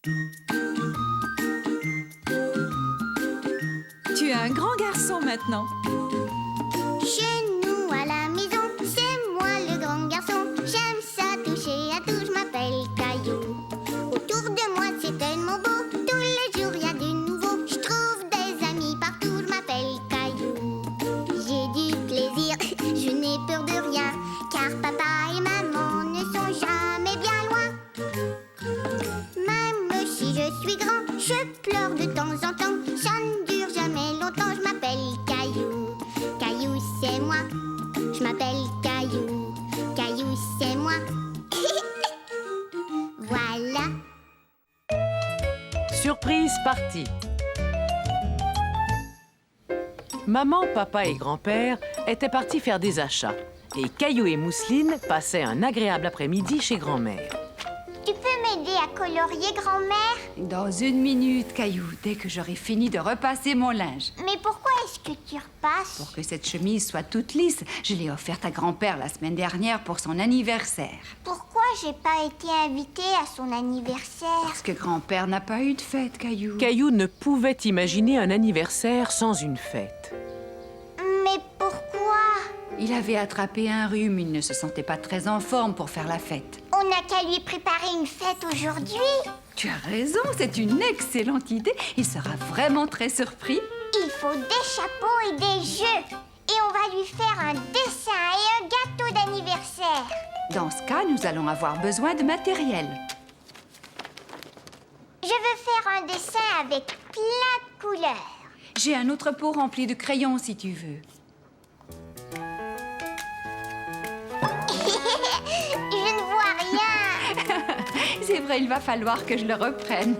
Tu es un grand garçon maintenant. Chez nous à la maison, c'est moi le grand garçon. J'aime ça toucher à tout, je m'appelle Caillou. Autour de moi c'est tellement beau, tous les jours il y a du nouveau. Je trouve des amis partout, je m'appelle Caillou. J'ai du plaisir, je n'ai peur de rien, car papa et maman ne sont jamais bien loin. Même si je suis grand, je pleure de temps en temps. Ça ne dure jamais longtemps, je m'appelle Caillou. Caillou c'est moi, je m'appelle Caillou. Caillou c'est moi. Voilà. Surprise partie. Maman, papa et grand-père étaient partis faire des achats. Et Caillou et Mousseline passaient un agréable après-midi chez grand-mère. Tu peux m'aider à colorier, grand-mère? Dans 1 minute, Caillou, dès que j'aurai fini de repasser mon linge. Mais pourquoi est-ce que tu repasses? Pour que cette chemise soit toute lisse, je l'ai offerte à grand-père la semaine dernière pour son anniversaire. Pourquoi j'ai pas été invitée à son anniversaire? Parce que grand-père n'a pas eu de fête, Caillou. Caillou ne pouvait imaginer un anniversaire sans une fête. Mais pourquoi? Il avait attrapé un rhume, il ne se sentait pas très en forme pour faire la fête. On n'a qu'à lui préparer une fête aujourd'hui. Tu as raison, c'est une excellente idée. Il sera vraiment très surpris. Il faut des chapeaux et des jeux. Et on va lui faire un dessin et un gâteau d'anniversaire. Dans ce cas, nous allons avoir besoin de matériel. Je veux faire un dessin avec plein de couleurs. J'ai un autre pot rempli de crayons si tu veux. Je ne vois rien. C'est vrai, il va falloir que je le reprenne.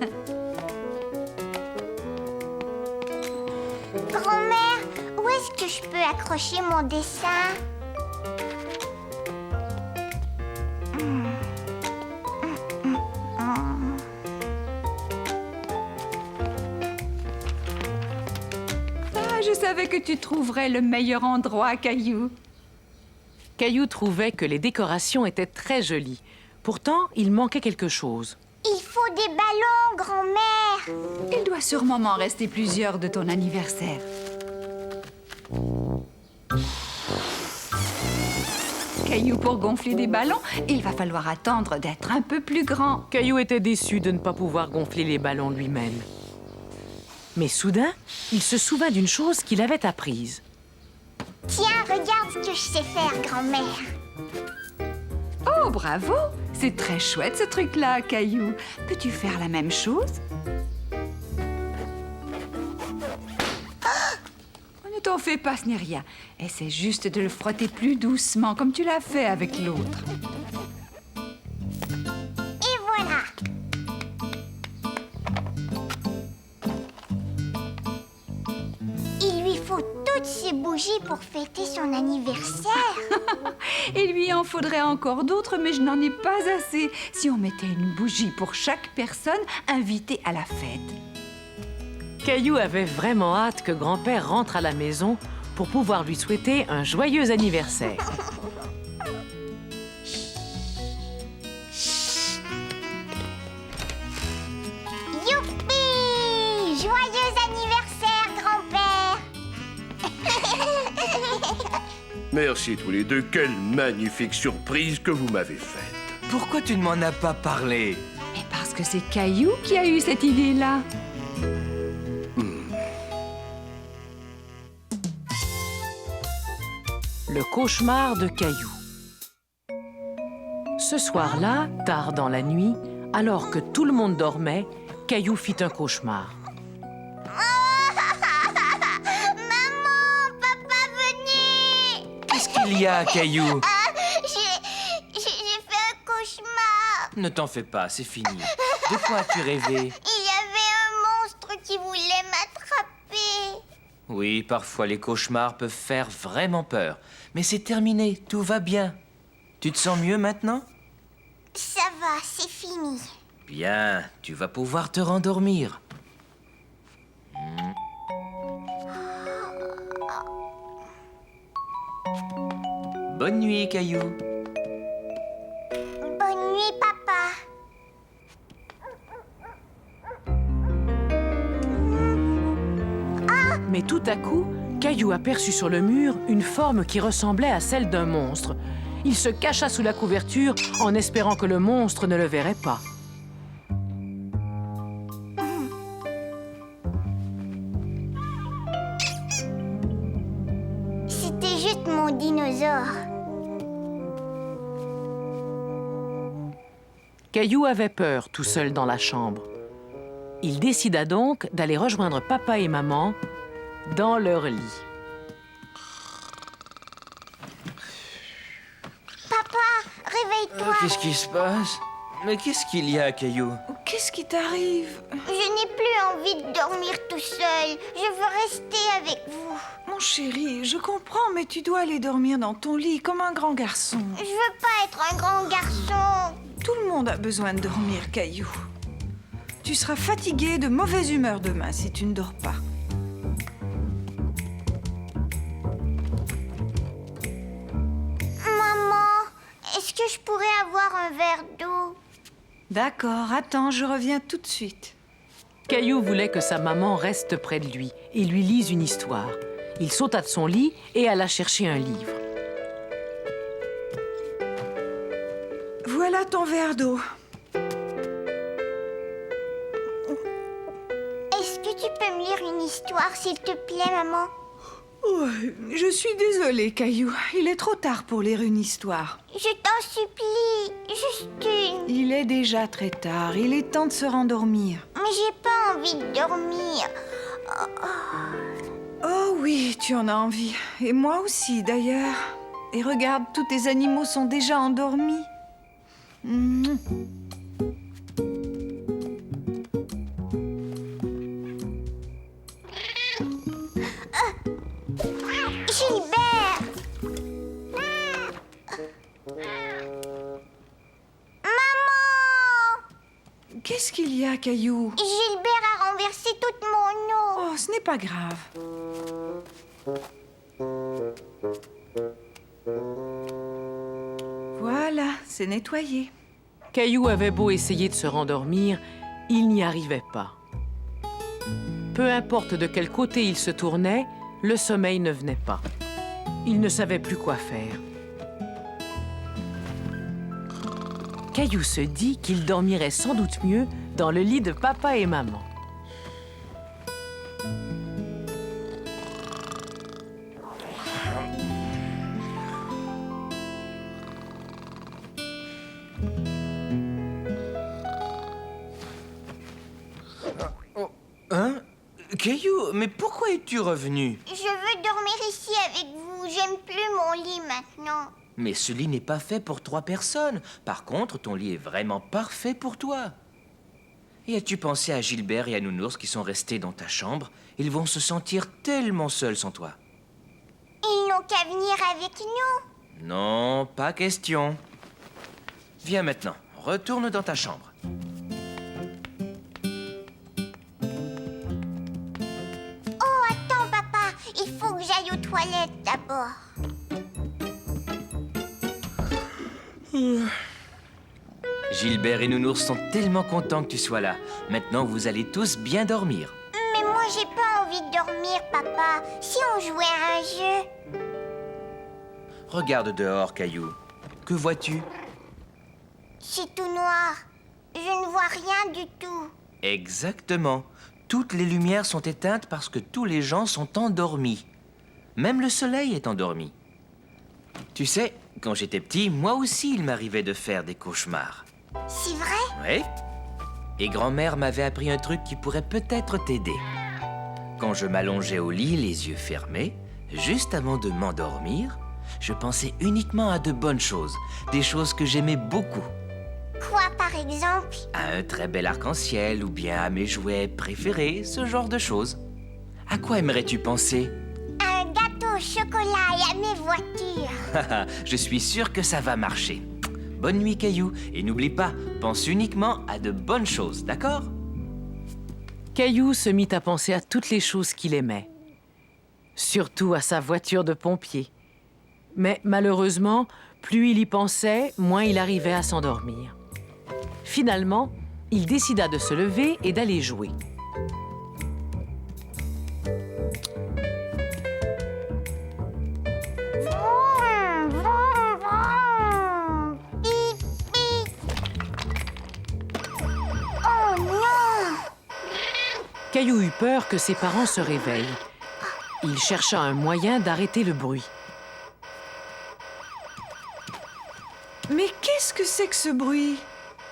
Grand-mère, où est-ce que je peux accrocher mon dessin? Ah, je savais que tu trouverais le meilleur endroit, Caillou. Caillou trouvait que les décorations étaient très jolies. Pourtant, il manquait quelque chose. Il faut des ballons, grand-mère. Il doit sûrement m'en rester plusieurs de ton anniversaire. Caillou, pour gonfler des ballons, il va falloir attendre d'être un peu plus grand. Caillou était déçu de ne pas pouvoir gonfler les ballons lui-même. Mais soudain, il se souvint d'une chose qu'il avait apprise. Tiens, regarde ce que je sais faire, grand-mère. Oh, bravo! C'est très chouette, ce truc-là, Caillou. Peux-tu faire la même chose? Oh, ne t'en fais pas, ce n'est rien. Essaie juste de le frotter plus doucement, comme tu l'as fait avec l'autre. Et voilà. Il lui faut toutes ces bougies pour fêter son anniversaire. Il lui en faudrait encore d'autres, mais je n'en ai pas assez. Si on mettait une bougie pour chaque personne invitée à la fête. Caillou avait vraiment hâte que grand-père rentre à la maison pour pouvoir lui souhaiter un joyeux anniversaire. Youpi! Joyeux anniversaire, grand-père! Merci tous les deux. Quelle magnifique surprise que vous m'avez faite. Pourquoi tu ne m'en as pas parlé? Mais parce que c'est Caillou qui a eu cette idée-là. Le cauchemar de Caillou. Ce soir-là, tard dans la nuit, alors que tout le monde dormait, Caillou fit un cauchemar. Maman, papa, venez! Qu'est-ce qu'il y a, Caillou? J'ai fait un cauchemar. Ne t'en fais pas, c'est fini. De quoi as-tu rêvé? Il y avait un monstre qui voulait m'attraper. Oui, parfois les cauchemars peuvent faire vraiment peur. Mais c'est terminé, tout va bien. Tu te sens mieux maintenant? Ça va, c'est fini. Bien, tu vas pouvoir te rendormir. Bonne nuit, Caillou. Bonne nuit, papa. Mais tout à coup, Caillou aperçut sur le mur une forme qui ressemblait à celle d'un monstre. Il se cacha sous la couverture en espérant que le monstre ne le verrait pas. C'était juste mon dinosaure. Caillou avait peur tout seul dans la chambre. Il décida donc d'aller rejoindre papa et maman dans leur lit. Papa, réveille-toi. Qu'est-ce qui se passe? Mais qu'est-ce qu'il y a, Caillou? Qu'est-ce qui t'arrive? Je n'ai plus envie de dormir tout seul. Je veux rester avec vous. Mon chéri, je comprends, mais tu dois aller dormir dans ton lit comme un grand garçon. Je veux pas être un grand garçon. Tout le monde a besoin de dormir, Caillou. Tu seras fatigué, de mauvaise humeur demain si tu ne dors pas. Maman, est-ce que je pourrais avoir un verre d'eau? D'accord, attends, je reviens tout de suite. Caillou voulait que sa maman reste près de lui et lui lise une histoire. Il sauta de son lit et alla chercher un livre. Voilà ton verre d'eau. Est-ce que tu peux me lire une histoire, s'il te plaît, maman? Oh, je suis désolée, Caillou. Il est trop tard pour lire une histoire. Je t'en supplie, juste une. Il est déjà très tard. Il est temps de se rendormir. Mais j'ai pas envie de dormir. Oh oui, tu en as envie. Et moi aussi, d'ailleurs. Et regarde, tous tes animaux sont déjà endormis. Mouah. Gilbert! Maman! Qu'est-ce qu'il y a, Caillou? Gilbert a renversé toute mon eau. Oh, ce n'est pas grave. Voilà, c'est nettoyé. Caillou avait beau essayer de se rendormir, il n'y arrivait pas. Peu importe de quel côté il se tournait, le sommeil ne venait pas. Il ne savait plus quoi faire. Caillou se dit qu'il dormirait sans doute mieux dans le lit de papa et maman. Hein? Caillou, mais pourquoi es-tu revenu? Je veux dormir ici avec vous. J'aime plus mon lit maintenant. Mais ce lit n'est pas fait pour 3 personnes. Par contre, ton lit est vraiment parfait pour toi. Et as-tu pensé à Gilbert et à Nounours qui sont restés dans ta chambre? Ils vont se sentir tellement seuls sans toi. Ils n'ont qu'à venir avec nous. Non, pas question. Viens maintenant, retourne dans ta chambre. Oh, attends, papa. Il faut que j'aille aux toilettes d'abord. Gilbert et Nounours sont tellement contents que tu sois là. Maintenant, vous allez tous bien dormir. Mais moi, j'ai pas envie de dormir, papa. Si on jouait à un jeu. Regarde dehors, Caillou. Que vois-tu? C'est tout noir. Je ne vois rien du tout. Exactement. Toutes les lumières sont éteintes parce que tous les gens sont endormis. Même le soleil est endormi. Tu sais, quand j'étais petit, moi aussi, il m'arrivait de faire des cauchemars. C'est vrai? Oui. Et grand-mère m'avait appris un truc qui pourrait peut-être t'aider. Quand je m'allongeais au lit, les yeux fermés, juste avant de m'endormir, je pensais uniquement à de bonnes choses, des choses que j'aimais beaucoup. Quoi, par exemple? À un très bel arc-en-ciel ou bien à mes jouets préférés, ce genre de choses. À quoi aimerais-tu penser? À un gâteau au chocolat et à mes voitures. Je suis sûr que ça va marcher. Bonne nuit, Caillou, et n'oublie pas, pense uniquement à de bonnes choses, d'accord? Caillou se mit à penser à toutes les choses qu'il aimait. Surtout à sa voiture de pompier. Mais malheureusement, plus il y pensait, moins il arrivait à s'endormir. Finalement, il décida de se lever et d'aller jouer. Caillou eut peur que ses parents se réveillent. Il chercha un moyen d'arrêter le bruit. Mais qu'est-ce que c'est que ce bruit?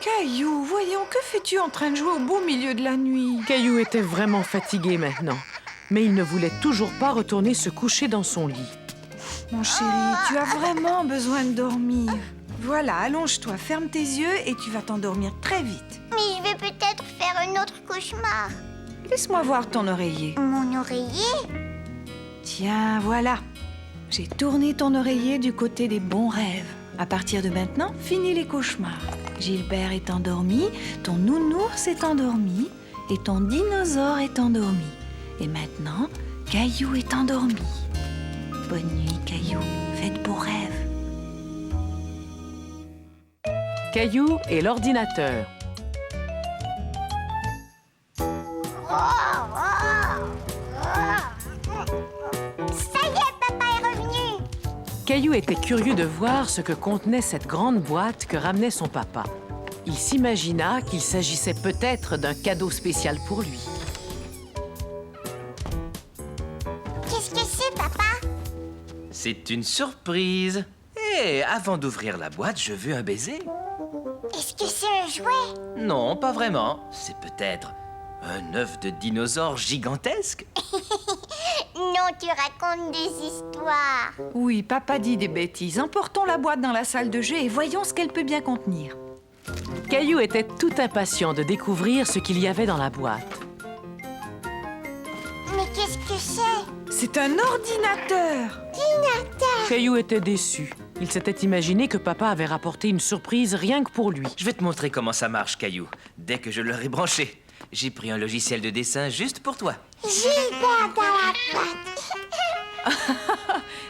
Caillou, voyons, que fais-tu en train de jouer au beau milieu de la nuit? Caillou était vraiment fatigué maintenant, mais il ne voulait toujours pas retourner se coucher dans son lit. Mon chéri, tu as vraiment besoin de dormir. Voilà, allonge-toi, ferme tes yeux et tu vas t'endormir très vite. Mais je vais peut-être faire un autre cauchemar. Laisse-moi voir ton oreiller. Mon oreiller? Tiens, voilà. J'ai tourné ton oreiller du côté des bons rêves. À partir de maintenant, finis les cauchemars. Gilbert est endormi, ton nounours est endormi et ton dinosaure est endormi. Et maintenant, Caillou est endormi. Bonne nuit, Caillou. Fais de beaux rêves. Caillou et l'ordinateur. Ça y est, papa est revenu. Caillou était curieux de voir ce que contenait cette grande boîte que ramenait son papa. Il s'imagina qu'il s'agissait peut-être d'un cadeau spécial pour lui. Qu'est-ce que c'est, papa? C'est une surprise. Et avant d'ouvrir la boîte, je veux un baiser. Est-ce que c'est un jouet? Non, pas vraiment. C'est peut-être un œuf de dinosaure gigantesque. Non, tu racontes des histoires. Oui, papa dit des bêtises. Emportons la boîte dans la salle de jeu et voyons ce qu'elle peut bien contenir. Caillou était tout impatient de découvrir ce qu'il y avait dans la boîte. Mais qu'est-ce que c'est? C'est un ordinateur. Caillou était déçu. Il s'était imaginé que papa avait rapporté une surprise rien que pour lui. Je vais te montrer comment ça marche, Caillou. Dès que je l'aurai branché, j'ai pris un logiciel de dessin juste pour toi. Gilbert dans la boîte.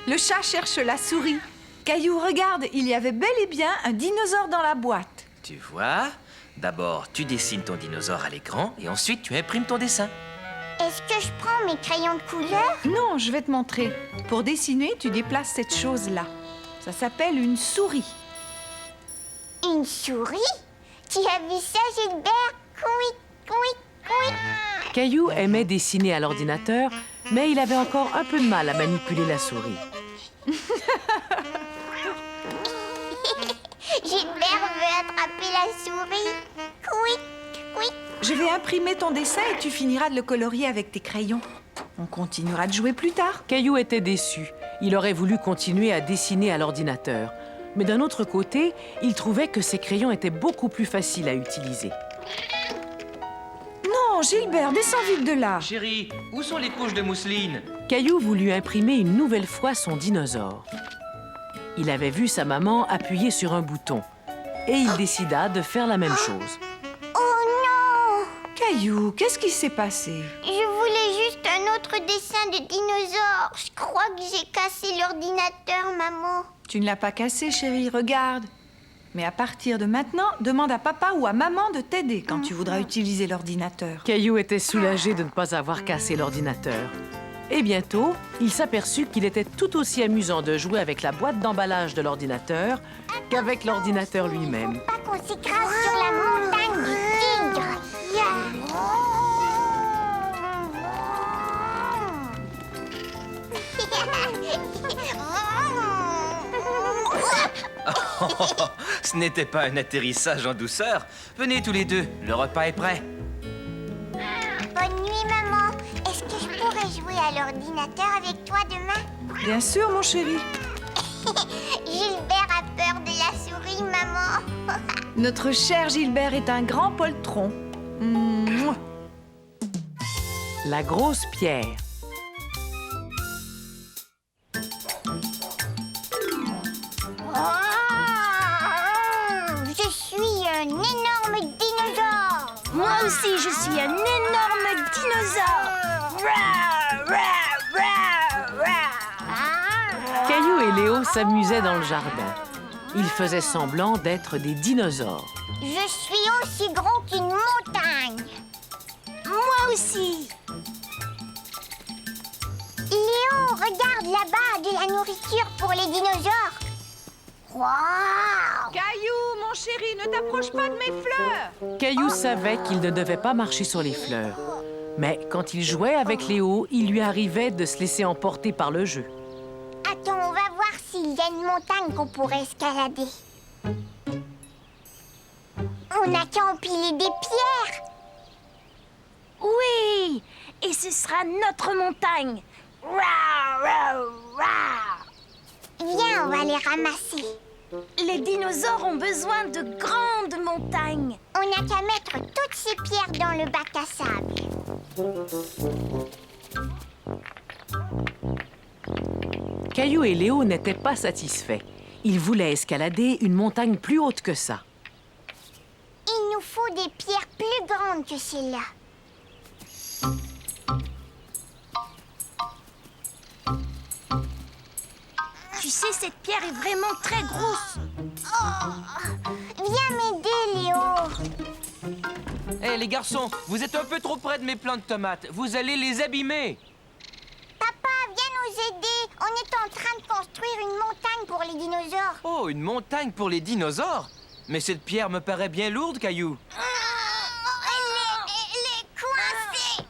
Le chat cherche la souris. Caillou, regarde, il y avait bel et bien un dinosaure dans la boîte. Tu vois? D'abord, tu dessines ton dinosaure à l'écran et ensuite tu imprimes ton dessin. Est-ce que je prends mes crayons de couleur? Non, je vais te montrer. Pour dessiner, tu déplaces cette chose-là. Ça s'appelle une souris. Une souris? Tu as vu ça, Gilbert? Couic, couic, couic. Caillou aimait dessiner à l'ordinateur, mais il avait encore un peu de mal à manipuler la souris. Gilbert veut attraper la souris. Couic, couic. Je vais imprimer ton dessin et tu finiras de le colorier avec tes crayons. On continuera de jouer plus tard. Caillou était déçu. Il aurait voulu continuer à dessiner à l'ordinateur. Mais d'un autre côté, il trouvait que ses crayons étaient beaucoup plus faciles à utiliser. Non, Gilbert, descends vite de là. Chérie, où sont les couches de mousseline? Caillou voulut imprimer une nouvelle fois son dinosaure. Il avait vu sa maman appuyer sur un bouton et il décida de faire la même chose. Oh non! Caillou, qu'est-ce qui s'est passé? Je voulais juste un autre dessin de dinosaure. Je crois que j'ai cassé l'ordinateur, maman. Tu ne l'as pas cassé, chérie, regarde. Mais à partir de maintenant, demande à papa ou à maman de t'aider quand tu voudras utiliser l'ordinateur. Caillou était soulagé de ne pas avoir cassé l'ordinateur. Et bientôt, il s'aperçut qu'il était tout aussi amusant de jouer avec la boîte d'emballage de l'ordinateur qu'avec l'ordinateur lui-même. Pas qu'on s'écrase sur la montagne du tigre. Ce n'était pas un atterrissage en douceur. Venez tous les deux, le repas est prêt. Bonne nuit, maman. Est-ce que je pourrais jouer à l'ordinateur avec toi demain? Bien sûr, mon chéri. Gilbert a peur de la souris, maman. Notre cher Gilbert est un grand poltron. Mouah. La grosse pierre. Je suis un énorme dinosaure. Moi aussi, je suis un énorme dinosaure. Caillou et Léo s'amusaient dans le jardin. Ils faisaient semblant d'être des dinosaures. Je suis aussi grand qu'une montagne. Moi aussi. Léon, regarde là-bas, de la nourriture pour les dinosaures. Waouh! Caillou, mon chéri, ne t'approche pas de mes fleurs. Caillou savait qu'il ne devait pas marcher sur les fleurs. Mais quand il jouait avec Léo, il lui arrivait de se laisser emporter par le jeu. Attends, on va voir s'il y a une montagne qu'on pourrait escalader. On n'a qu'à empiler des pierres. Oui, et ce sera notre montagne. Rah, rah, rah. Viens, on va les ramasser. Les dinosaures ont besoin de grandes montagnes. On n'a qu'à mettre toutes ces pierres dans le bac à sable. Caillou et Léo n'étaient pas satisfaits. Ils voulaient escalader une montagne plus haute que ça. Il nous faut des pierres plus grandes que celles-là. Tu sais, cette pierre est vraiment très grosse. Viens m'aider, Léo. Hé, les garçons, vous êtes un peu trop près de mes plants de tomates. Vous allez les abîmer. Papa, viens nous aider. On est en train de construire une montagne pour les dinosaures. Oh, une montagne pour les dinosaures? Mais cette pierre me paraît bien lourde, Caillou. Elle est coincée.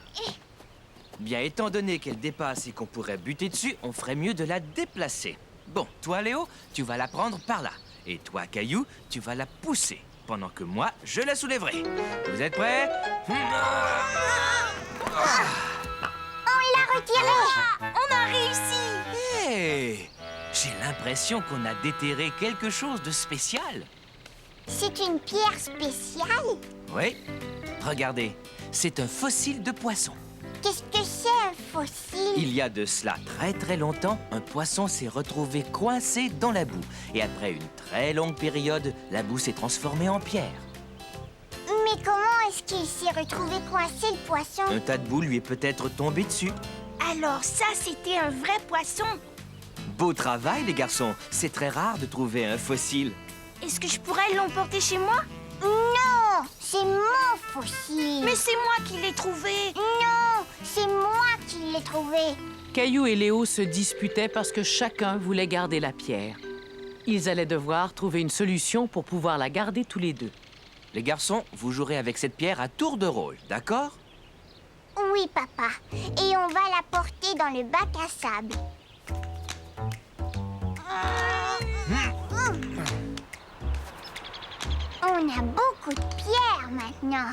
Bien, étant donné qu'elle dépasse et qu'on pourrait buter dessus, on ferait mieux de la déplacer. Bon, toi, Léo, tu vas la prendre par là. Et toi, Caillou, tu vas la pousser. Pendant que moi, je la soulèverai. Vous êtes prêts? On l'a retirée. On a réussi. Hé! J'ai l'impression qu'on a déterré quelque chose de spécial. C'est une pierre spéciale. Oui. Regardez, c'est un fossile de poisson. Qu'est-ce que c'est un fossile? Il y a de cela très très longtemps, un poisson s'est retrouvé coincé dans la boue. Et après une très longue période, la boue s'est transformée en pierre. Mais comment est-ce qu'il s'est retrouvé coincé, le poisson? Un tas de boue lui est peut-être tombé dessus. Alors ça, c'était un vrai poisson. Beau travail, les garçons. C'est très rare de trouver un fossile. Est-ce que je pourrais l'emporter chez moi? Non, c'est mon fossile. Mais c'est moi qui l'ai trouvé. Non, c'est moi qui l'ai trouvé. Caillou et Léo se disputaient parce que chacun voulait garder la pierre. Ils allaient devoir trouver une solution pour pouvoir la garder tous les deux. Les garçons, vous jouerez avec cette pierre à tour de rôle, d'accord? Oui, papa. Et on va la porter dans le bac à sable. On a beaucoup de pierres maintenant.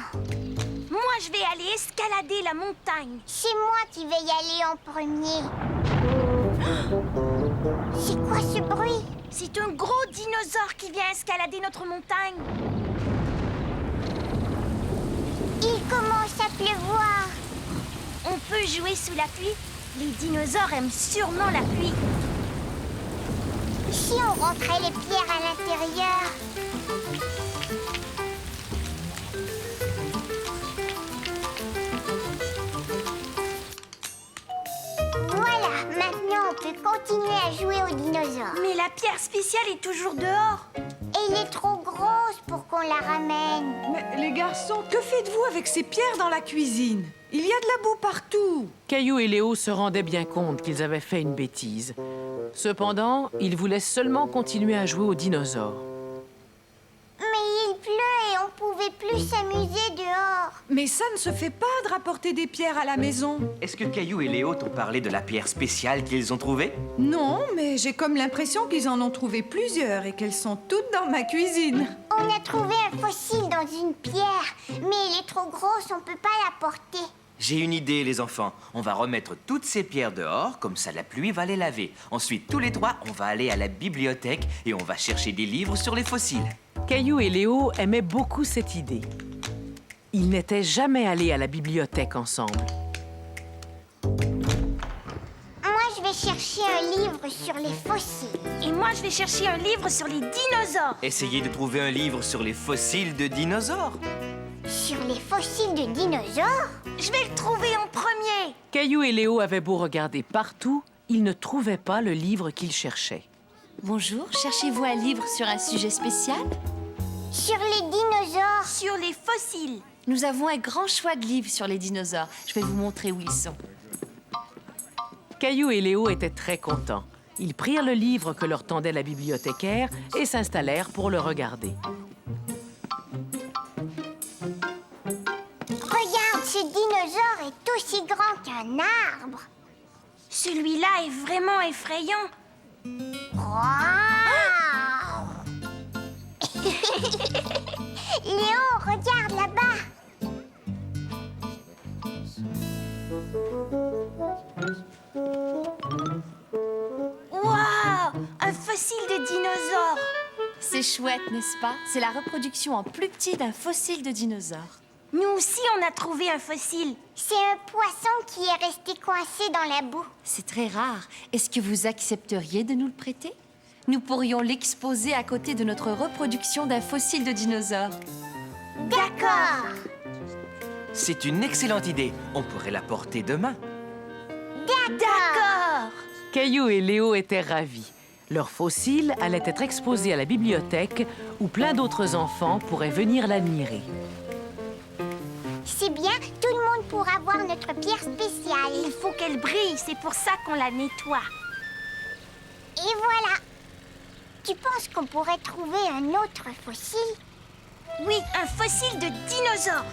Moi, je vais aller escalader la montagne. C'est moi qui vais y aller en premier. C'est quoi ce bruit? C'est un gros dinosaure qui vient escalader notre montagne. Il commence à pleuvoir. On peut jouer sous la pluie. Les dinosaures aiment sûrement la pluie. Si on rentrait les pierres à l'intérieur. Voilà, maintenant on peut continuer à jouer aux dinosaures. Mais la pierre spéciale est toujours dehors. Elle est trop grosse pour qu'on la ramène. Mais les garçons, que faites-vous avec ces pierres dans la cuisine? Il y a de la boue partout. Caillou et Léo se rendaient bien compte qu'ils avaient fait une bêtise. Cependant, ils voulaient seulement continuer à jouer aux dinosaures. Mais il pleut et on pouvait plus s'amuser dehors. Mais ça ne se fait pas de rapporter des pierres à la maison. Est-ce que Caillou et Léo t'ont parlé de la pierre spéciale qu'ils ont trouvée? Non, mais j'ai comme l'impression qu'ils en ont trouvé plusieurs et qu'elles sont toutes dans ma cuisine. On a trouvé un fossile dans une pierre, mais elle est trop grosse, on peut pas la porter. J'ai une idée, les enfants. On va remettre toutes ces pierres dehors, comme ça la pluie va les laver. Ensuite, tous les trois, on va aller à la bibliothèque et on va chercher des livres sur les fossiles. Caillou et Léo aimaient beaucoup cette idée. Ils n'étaient jamais allés à la bibliothèque ensemble. Moi, je vais chercher un livre sur les fossiles. Et moi, je vais chercher un livre sur les dinosaures. Essayez de trouver un livre sur les fossiles de dinosaures. Sur les fossiles de dinosaures? Je vais le trouver en premier. Caillou et Léo avaient beau regarder partout, ils ne trouvaient pas le livre qu'ils cherchaient. Bonjour, cherchez-vous un livre sur un sujet spécial? Sur les dinosaures? Sur les fossiles. Nous avons un grand choix de livres sur les dinosaures. Je vais vous montrer où ils sont. Caillou et Léo étaient très contents. Ils prirent le livre que leur tendait la bibliothécaire et s'installèrent pour le regarder. Regarde, Ce dinosaure est aussi grand qu'un arbre. Celui-là est vraiment effrayant. Wow. Léo, regarde là-bas. Waouh! Un fossile de dinosaure. C'est chouette, n'est-ce pas? C'est la reproduction en plus petit d'un fossile de dinosaure. Nous aussi, on a trouvé un fossile. C'est un poisson qui est resté coincé dans la boue. C'est très rare. Est-ce que vous accepteriez de nous le prêter? Nous pourrions l'exposer à côté de notre reproduction d'un fossile de dinosaure. D'accord. C'est une excellente idée. On pourrait la porter demain. D'accord. Caillou et Léo étaient ravis. Leur fossile allait être exposé à la bibliothèque où plein d'autres enfants pourraient venir l'admirer. C'est bien, tout le monde pourra voir notre pierre spéciale. Il faut qu'elle brille, c'est pour ça qu'on la nettoie. Et voilà. Tu penses qu'on pourrait trouver un autre fossile? Oui, un fossile de dinosaure.